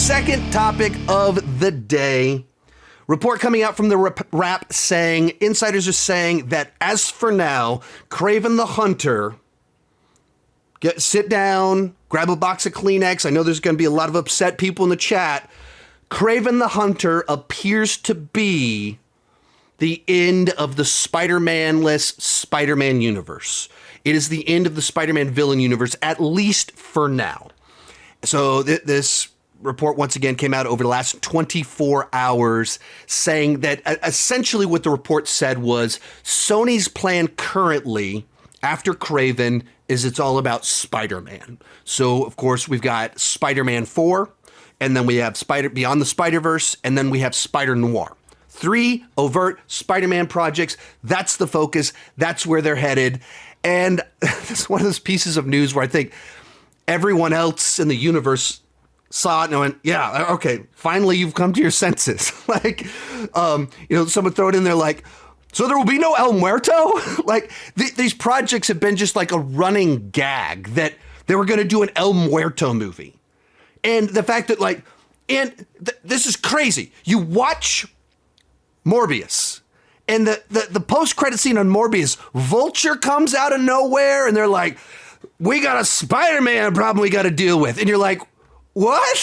second topic of the day. Report coming out from the Wrap saying, insiders are saying that as for now, Kraven the Hunter, sit down, grab a box of Kleenex. I know there's going to be a lot of upset people in the chat. Kraven the Hunter appears to be the end of the Spider-Man-less Spider-Man universe. It is the end of the Spider-Man villain universe, at least for now. So this report once again came out over the last 24 hours saying that essentially what the report said was Sony's plan currently after Kraven is it's all about Spider-Man. So, of course, we've got Spider-Man 4, and then we have Beyond the Spider-Verse, and then we have Spider-Noir. 3 overt Spider-Man projects. That's the focus. That's where they're headed. And it's one of those pieces of news where I think everyone else in the universe saw it and went, yeah, okay, finally you've come to your senses. Someone throw it in there like, so there will be no El Muerto? These projects have been just like a running gag that they were going to do an El Muerto movie. And the fact that this is crazy. You watch Morbius and the post-credit scene on Morbius, Vulture comes out of nowhere and they're like, we got a Spider-Man problem we got to deal with. And you're like, what?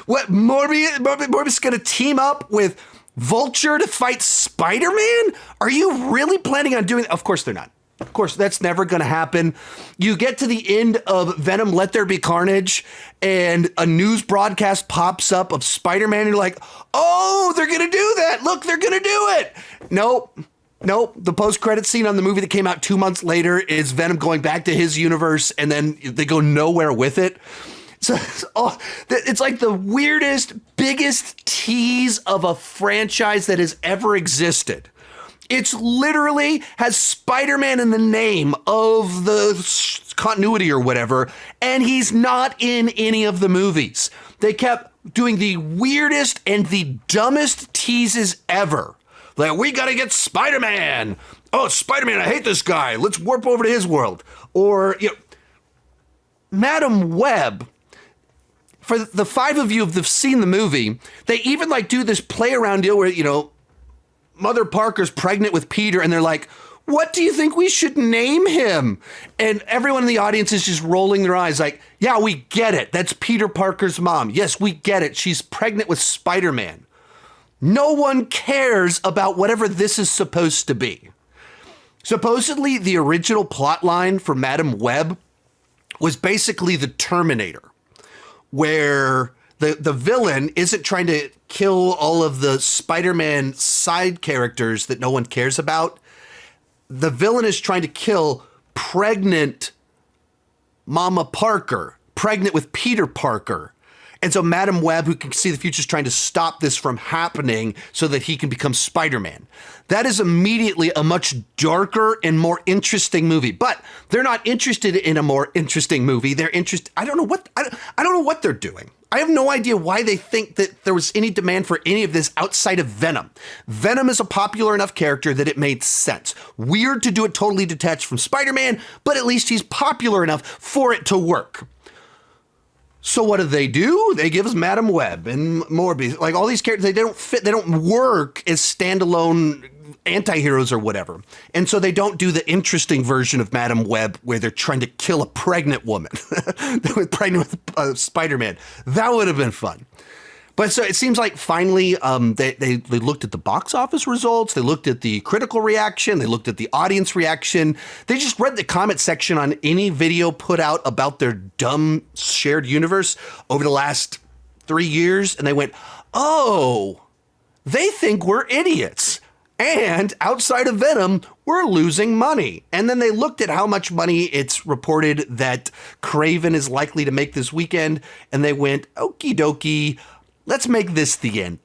What? Morbius is going to team up with Vulture to fight Spider-Man? Are you really planning on doing that? Of course they're not. Of course, that's never going to happen. You get to the end of Venom, Let There Be Carnage, and a news broadcast pops up of Spider-Man, and you're like, oh, they're going to do that. Look, they're going to do it. Nope. The post-credit scene on the movie that came out 2 months later is Venom going back to his universe, and then they go nowhere with it. So it's like the weirdest, biggest tease of a franchise that has ever existed. It's literally has Spider-Man in the name of the continuity or whatever, and he's not in any of the movies. They kept doing the weirdest and the dumbest teases ever. Like, we gotta get Spider-Man. Oh, Spider-Man, I hate this guy. Let's warp over to his world. Or, Madam Web. For the 5 of you who have seen the movie, they even do this play around deal where, Mother Parker's pregnant with Peter and they're like, what do you think we should name him? And everyone in the audience is just rolling their eyes like, yeah, we get it. That's Peter Parker's mom. Yes, we get it. She's pregnant with Spider-Man. No one cares about whatever this is supposed to be. Supposedly, the original plot line for Madam Web was basically the Terminator, where the villain isn't trying to kill all of the Spider-Man side characters that no one cares about. The villain is trying to kill pregnant Mama Parker, pregnant with Peter Parker. And so Madam Web, who can see the future, is trying to stop this from happening so that he can become Spider-Man. That is immediately a much darker and more interesting movie. But they're not interested in a more interesting movie. They're interested. I don't know what they're doing. I have no idea why they think that there was any demand for any of this outside of Venom. Venom is a popular enough character that it made sense. Weird to do it totally detached from Spider-Man, but at least he's popular enough for it to work. So what do? They give us Madam Web and Morbius, all these characters. They don't fit. They don't work as standalone anti-heroes or whatever. And so they don't do the interesting version of Madam Web where they're trying to kill a pregnant woman pregnant with Spider-Man. That would have been fun. But so it seems like finally they looked at the box office results. They looked at the critical reaction. They looked at the audience reaction. They just read the comment section on any video put out about their dumb shared universe over the last 3 years. And they went, oh, they think we're idiots. And outside of Venom, we're losing money. And then they looked at how much money it's reported that Kraven is likely to make this weekend. And they went, okie dokie. Let's make this the end.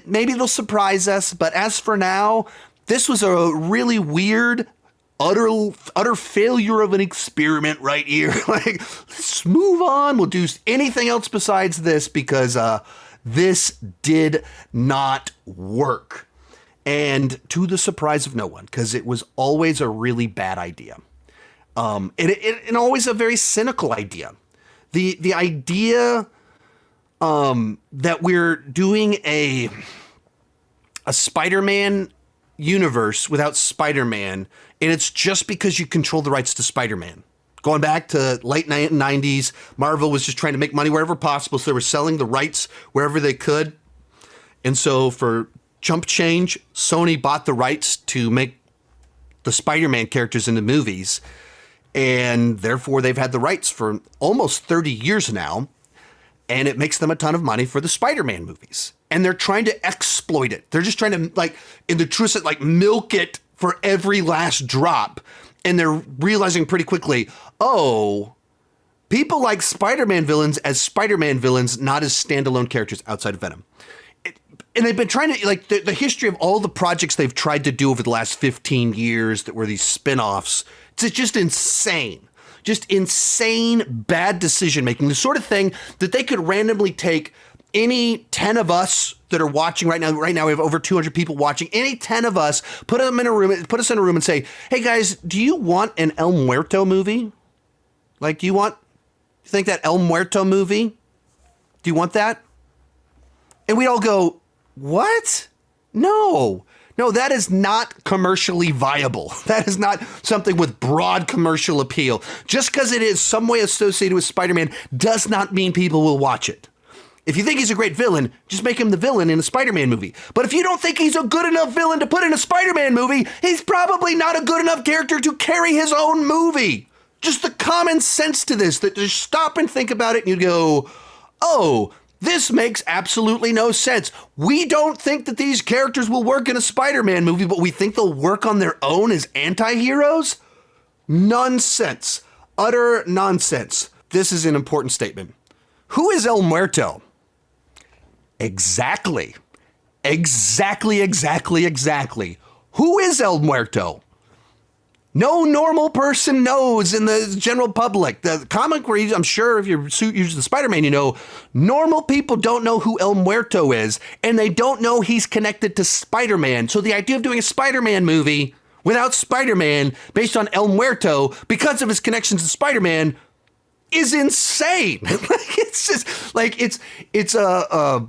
Maybe it'll surprise us, but as for now, this was a really weird, utter failure of an experiment right here. Let's move on. We'll do anything else besides this because this did not work. And to the surprise of no one, because it was always a really bad idea. And always a very cynical idea. The idea that we're doing a Spider-Man universe without Spider-Man, and it's just because you control the rights to Spider-Man. Going back to late 90s, Marvel was just trying to make money wherever possible, so they were selling the rights wherever they could. And so for chump change, Sony bought the rights to make the Spider-Man characters into movies, and therefore they've had the rights for almost 30 years now, and it makes them a ton of money for the Spider-Man movies. And they're trying to exploit it. They're just trying to, like, in the truest sense, like, milk it for every last drop. And they're realizing pretty quickly, oh, people like Spider-Man villains as Spider-Man villains, not as standalone characters outside of Venom. And they've been trying to, like, the history of all the projects they've tried to do over the last 15 years that were these spin-offs, it's just insane. Just insane bad decision-making. The sort of thing that they could randomly take any 10 of us that are watching right now we have over 200 people watching, any 10 of us, put us in a room and say, hey guys, do you want an El Muerto movie? Like, do you think that El Muerto movie? Do you want that? And we all go, what? No, that is not commercially viable. That is not something with broad commercial appeal. Just because it is some way associated with Spider-Man does not mean people will watch it. If you think he's a great villain, just make him the villain in a Spider-Man movie. But if you don't think he's a good enough villain to put in a Spider-Man movie, he's probably not a good enough character to carry his own movie. Just the common sense to this, that just stop and think about it and you go, oh, this makes absolutely no sense. We don't think that these characters will work in a Spider-Man movie, but we think they'll work on their own as anti-heroes? Nonsense. Utter nonsense. This is an important statement. Who is El Muerto? Exactly. Who is El Muerto? No normal person knows in the general public. The comic reads, I'm sure if you're using the Spider-Man, you know, normal people don't know who El Muerto is, and they don't know he's connected to Spider-Man. So the idea of doing a Spider-Man movie without Spider-Man based on El Muerto because of his connections to Spider-Man is insane. It's just like, it's a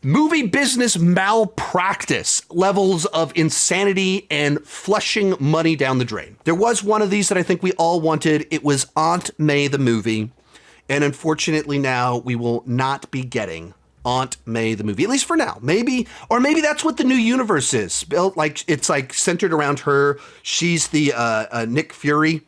movie business malpractice levels of insanity and flushing money down the drain. There was one of these that I think we all wanted. It was Aunt May the movie. And unfortunately now we will not be getting Aunt May the movie, at least for now. Maybe that's what the new universe is. Like, it's like centered around her. She's the Nick Fury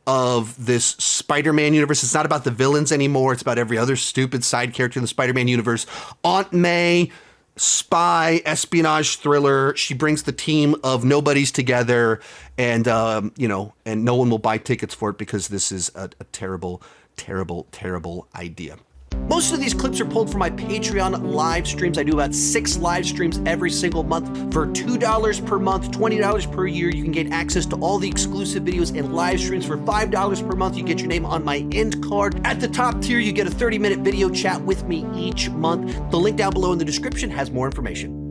of this Spider-Man universe. It's not about the villains anymore. It's about every other stupid side character in the Spider-Man universe. Aunt May, spy, espionage thriller. She brings the team of nobodies together, and and no one will buy tickets for it because this is a terrible, terrible, terrible idea. Most of these clips are pulled from my Patreon live streams. I do about 6 live streams every single month. For $2 per month, $20 per year, you can get access to all the exclusive videos and live streams. For $5 per month, you get your name on my end card. At the top tier, you get a 30-minute video chat with me each month. The link down below in the description has more information.